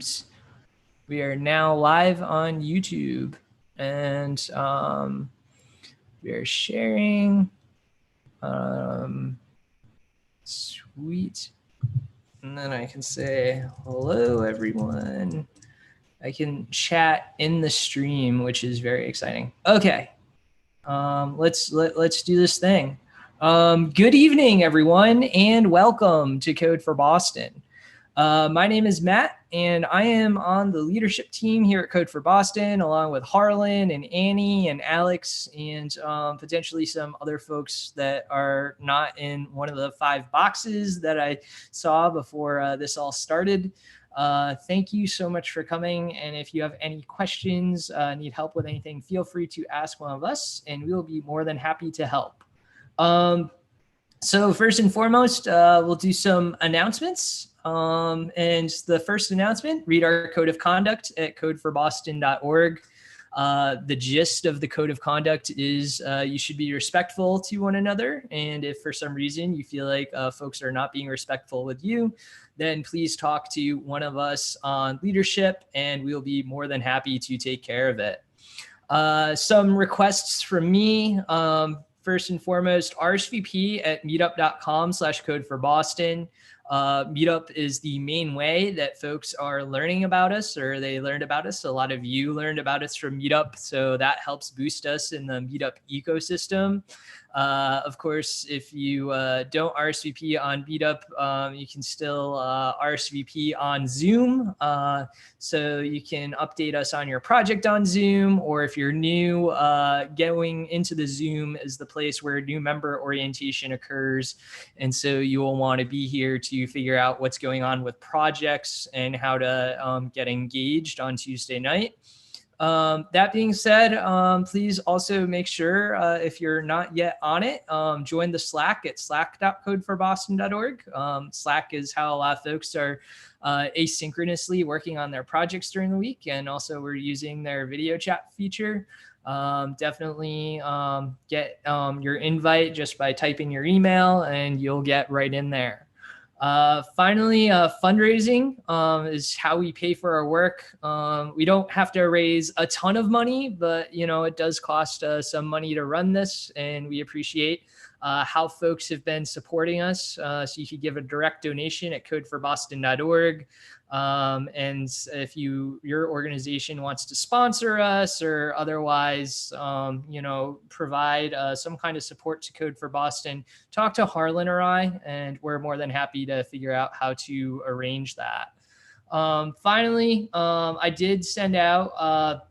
YouTubes. We are now live on YouTube, and we are sharing. Sweet. And then I can say, hello, everyone. I can chat in the stream, which is very exciting. Okay. Let's do this thing. Good evening, everyone, and welcome to Code for Boston. My name is Matt, and I am on the leadership team here at Code for Boston, along with Harlan and Annie and Alex, and potentially some other folks that are not in one of the 5 boxes that I saw before this all started. Thank you so much for coming. And if you have any questions, need help with anything, feel free to ask one of us, and we will be more than happy to help. So first and foremost, we'll do some announcements. And the first announcement, read our code of conduct at codeforboston.org. The gist of the code of conduct is you should be respectful to one another. And if for some reason you feel like folks are not being respectful with you, then please talk to one of us on leadership, and we'll be more than happy to take care of it. Some requests from me. First and foremost, RSVP at meetup.com/codeforboston. Meetup is the main way that folks are learning about us, or they learned about us. A lot of you learned about us from Meetup, so that helps boost us in the Meetup ecosystem. Of course, if you don't RSVP on Meetup, you can still RSVP on Zoom. So you can update us on your project on Zoom, or if you're new, going into the Zoom is the place where new member orientation occurs. And so you will want to be here to figure out what's going on with projects and how to get engaged on Tuesday night. That being said, please also make sure if you're not yet on it, join the Slack at slack.codeforboston.org. Slack is how a lot of folks are asynchronously working on their projects during the week, and also we're using their video chat feature. Definitely get your invite just by typing your email, and you'll get right in there. Finally, fundraising is how we pay for our work. We don't have to raise a ton of money, but it does cost some money to run this, and we appreciate how folks have been supporting us. So you could give a direct donation at codeforboston.org. And if your organization wants to sponsor us or otherwise, provide some kind of support to Code for Boston, talk to Harlan or I, and we're more than happy to figure out how to arrange that. Finally, I did send out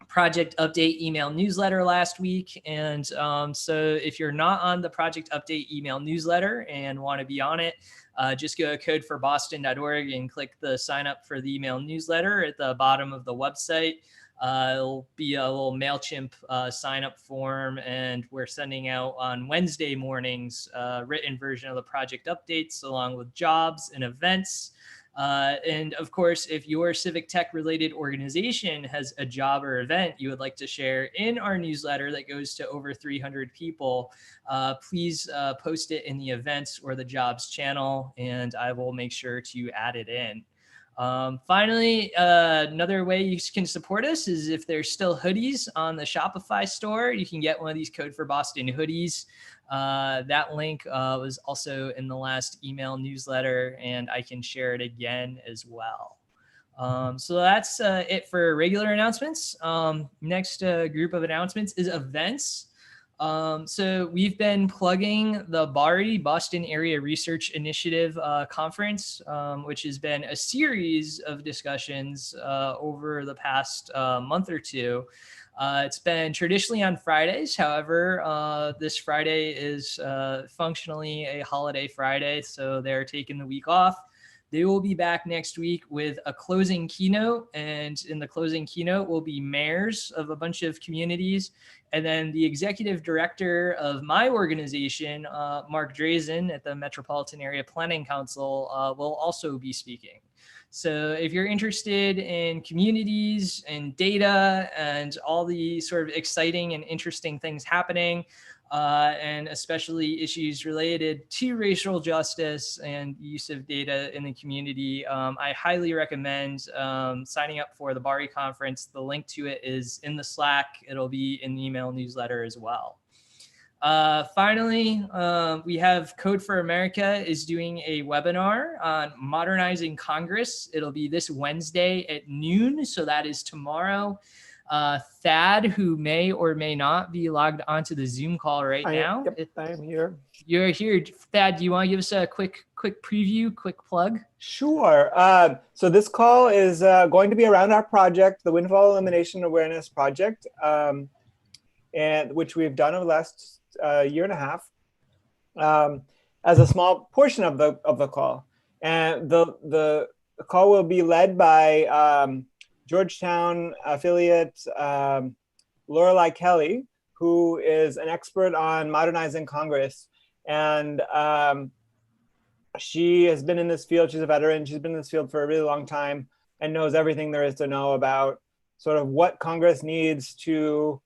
project update email newsletter last week. And so if you're not on the project update email newsletter and want to be on it, just go to codeforboston.org and click the sign up for the email newsletter at the bottom of the website. It'll be a little MailChimp sign up form, and we're sending out on Wednesday mornings written version of the project updates along with jobs and events. And of course, if your civic tech related organization has a job or event you would like to share in our newsletter that goes to over 300 people, please post it in the events or the jobs channel, and I will make sure to add it in. Finally, another way you can support us is if there's still hoodies on the Shopify store, you can get one of these Code for Boston hoodies. That link was also in the last email newsletter, and I can share it again as well. So that's it for regular announcements. Next group of announcements is events. So we've been plugging the BARI, Boston Area Research Initiative conference, which has been a series of discussions over the past month or two. It's been traditionally on Fridays. However, this Friday is functionally a holiday Friday, so they're taking the week off. They will be back next week with a closing keynote, and in the closing keynote will be mayors of a bunch of communities, and then the executive director of my organization, Mark Drazen at the Metropolitan Area Planning Council, will also be speaking. So if you're interested in communities and data and all the sort of exciting and interesting things happening, and especially issues related to racial justice and use of data in the community. I highly recommend signing up for the BARI conference. The link to it is in the Slack. It'll be in the email newsletter as well. Finally, we have Code for America is doing a webinar on modernizing Congress. It'll be this Wednesday at noon, so that is tomorrow. Thad, who may or may not be logged onto the Zoom call right now. Yep, I am here. You're here. Thad, do you want to give us a quick preview, quick plug? Sure. So this call is going to be around our project, the Windfall Elimination Awareness Project, and which we've done over the last year and a half, as a small portion of the call. And the call will be led by Georgetown affiliate Lorelei Kelly, who is an expert on modernizing Congress. And she has been in this field. She's a veteran. She's been in this field for a really long time and knows everything there is to know about sort of what Congress needs to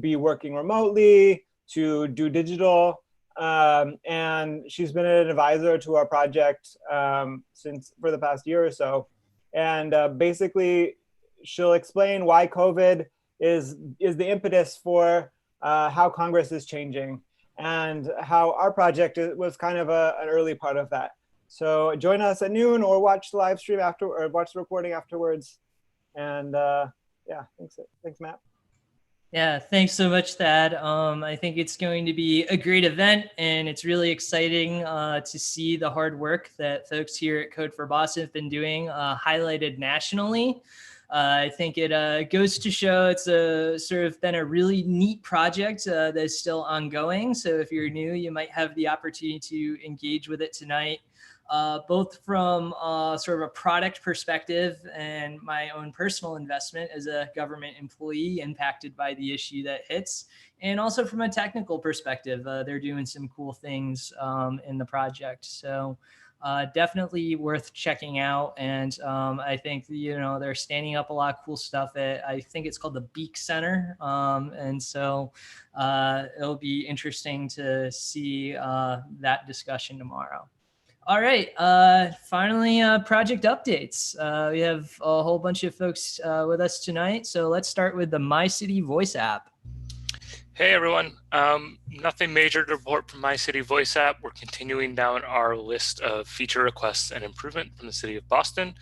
be working remotely, to do digital. And she's been an advisor to our project for the past year or so. And basically, she'll explain why COVID is the impetus for how Congress is changing, and how our project was kind of an early part of that. So join us at noon, or watch the live stream after, or watch the recording afterwards. And yeah, thanks, Matt. Yeah, thanks so much, Thad. I think it's going to be a great event, and it's really exciting to see the hard work that folks here at Code for Boston have been doing, highlighted nationally. I think it goes to show it's sort of been a really neat project that's still ongoing. So if you're new, you might have the opportunity to engage with it tonight. Both from sort of a product perspective and my own personal investment as a government employee impacted by the issue that hits, and also from a technical perspective. They're doing some cool things in the project. So definitely worth checking out. And I think, they're standing up a lot of cool stuff at, I think it's called the Beak Center. And so it'll be interesting to see that discussion tomorrow. All right, finally, project updates. We have a whole bunch of folks with us tonight. So let's start with the MyCity Voice app. Hey everyone, nothing major to report from MyCity Voice app. We're continuing down our list of feature requests and improvement from the city of Boston.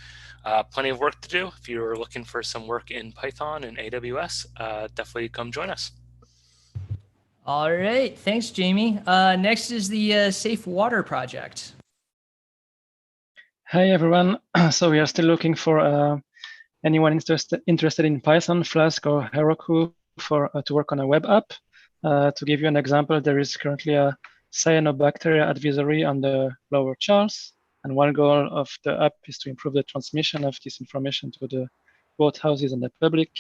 Plenty of work to do. If you're looking for some work in Python and AWS, definitely come join us. All right, thanks, Jamie. Next is the Safe Water project. Hi everyone. So we are still looking for anyone interested in Python, Flask, or Heroku to work on a web app. To give you an example, there is currently a cyanobacteria advisory on the Lower Charles, and one goal of the app is to improve the transmission of this information to the boathouses and the public.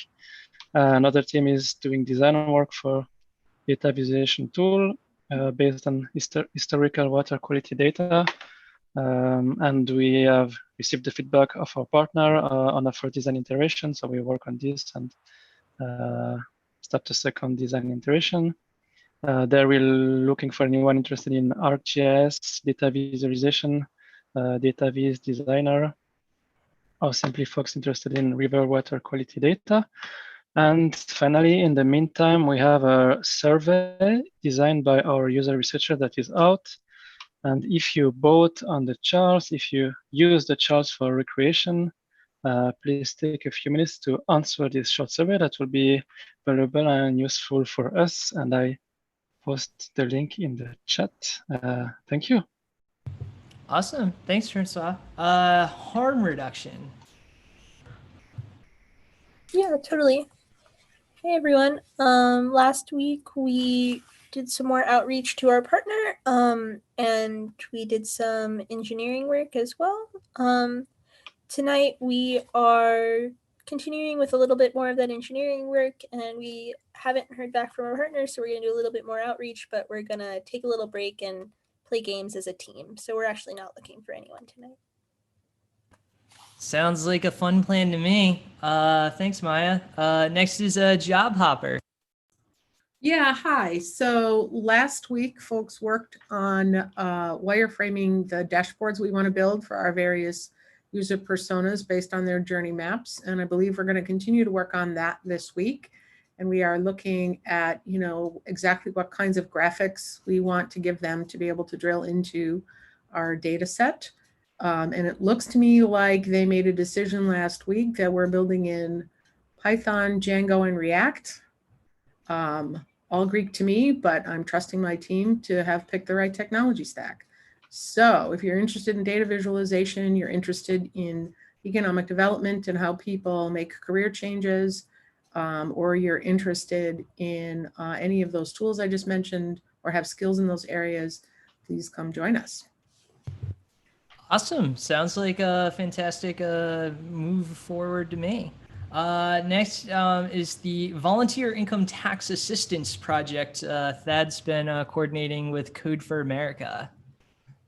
Another team is doing design work for data visualization tool based on historical water quality data. And we have received the feedback of our partner on a first design iteration. So we work on this and start the second design iteration. There we're looking for anyone interested in ArcGIS, data visualization, data viz designer, or simply folks interested in river water quality data. And finally, in the meantime, we have a survey designed by our user researcher that is out. And if you vote on the charts, if you use the charts for recreation, please take a few minutes to answer this short survey. That will be valuable and useful for us. And I post the link in the chat. Thank you. Awesome. Thanks, Francois. Harm reduction. Yeah, totally. Hey, everyone. Last week, we did some more outreach to our partner, and we did some engineering work as well. Tonight, we are continuing with a little bit more of that engineering work, and we haven't heard back from our partners, so we're going to do a little bit more outreach, but we're going to take a little break and play games as a team. So we're actually not looking for anyone tonight. Sounds like a fun plan to me. Thanks, Maya. Next is Job Hopper. Yeah, hi. So last week, folks worked on wireframing the dashboards we want to build for our various user personas based on their journey maps. And I believe we're going to continue to work on that this week. And we are looking at, exactly what kinds of graphics we want to give them to be able to drill into our data set. And it looks to me like they made a decision last week that we're building in Python, Django, and React. All Greek to me, but I'm trusting my team to have picked the right technology stack. So if you're interested in data visualization, you're interested in economic development and how people make career changes, or you're interested in any of those tools I just mentioned or have skills in those areas, please come join us. Awesome. Sounds like a fantastic move forward to me. Next is the Volunteer Income Tax Assistance Project. Thad's been coordinating with Code for America.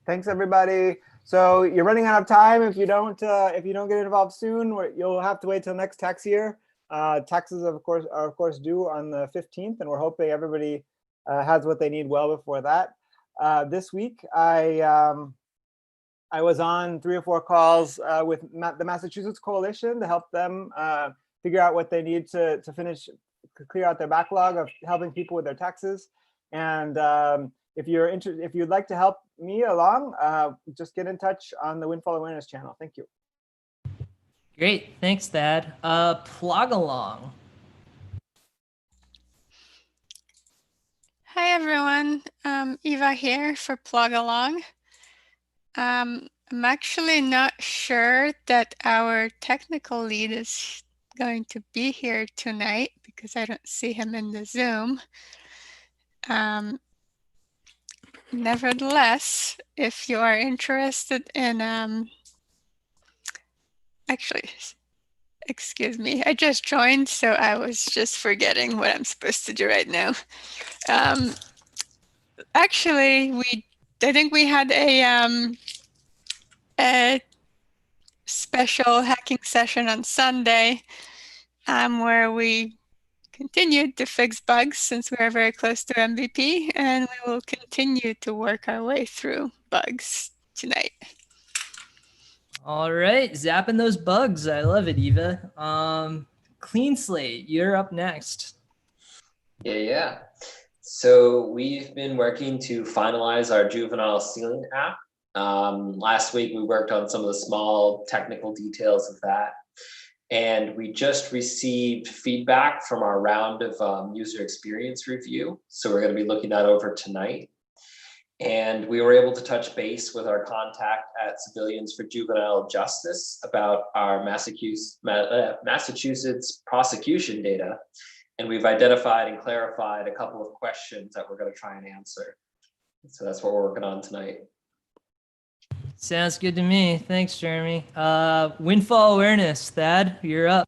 Thanks, everybody. So you're running out of time. If you don't get involved soon, you'll have to wait till next tax year. Taxes, are of course due on the 15th, and we're hoping everybody has what they need well before that. This week, I was on 3 or 4 calls with the Massachusetts Coalition to help them figure out what they need to clear out their backlog of helping people with their taxes. And if you'd like to help me along, just get in touch on the Windfall Awareness channel. Thank you. Great, thanks, Thad. Plug along. Hi everyone, Eva here for Plug Along. I'm actually not sure that our technical lead is going to be here tonight because I don't see him in the Zoom. Nevertheless, if you are interested in, actually, excuse me, I just joined, so I was just forgetting what I'm supposed to do right now. Actually, I think we had a special hacking session on Sunday where we continued to fix bugs since we are very close to MVP, and we will continue to work our way through bugs tonight. All right, zapping those bugs. I love it, Eva. Clean Slate, you're up next. Yeah. So we've been working to finalize our juvenile sealing app. Last week, we worked on some of the small technical details of that. And we just received feedback from our round of user experience review. So we're going to be looking that over tonight. And we were able to touch base with our contact at Civilians for Juvenile Justice about our Massachusetts prosecution data. And we've identified and clarified a couple of questions that we're going to try and answer. So that's what we're working on tonight. Sounds good to me. Thanks, Jeremy. Windfall Awareness, Thad, you're up.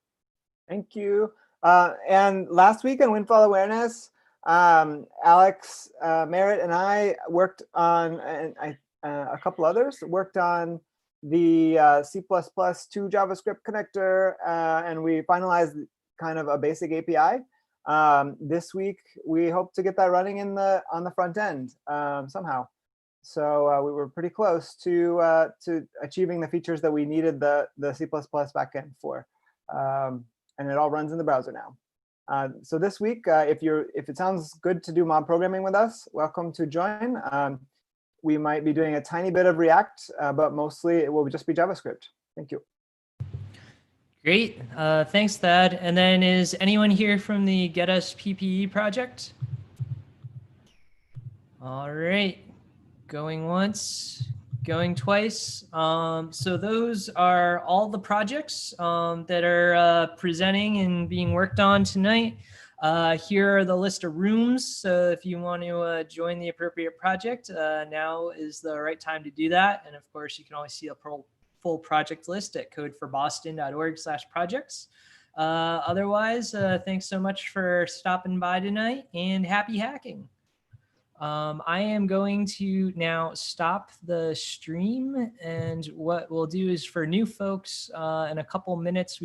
Thank you. And last week on Windfall Awareness, Alex Merritt and I worked on, and a couple others worked on the C++ 2 JavaScript connector, and we finalized kind of a basic API. This week, we hope to get that running on the front end somehow. So we were pretty close to achieving the features that we needed the C++ backend for, and it all runs in the browser now. So this week, if it sounds good to do mob programming with us, welcome to join. We might be doing a tiny bit of React, but mostly it will just be JavaScript. Thank you. Great. Thanks, Thad. And then is anyone here from the Get Us PPE project? All right. Going once, going twice. So those are all the projects that are presenting and being worked on tonight. Here are the list of rooms. So if you want to join the appropriate project, now is the right time to do that. And of course, you can always see a full project list at codeforboston.org/projects. Otherwise, thanks so much for stopping by tonight, and happy hacking. I am going to now stop the stream, and what we'll do is for new folks, in a couple minutes,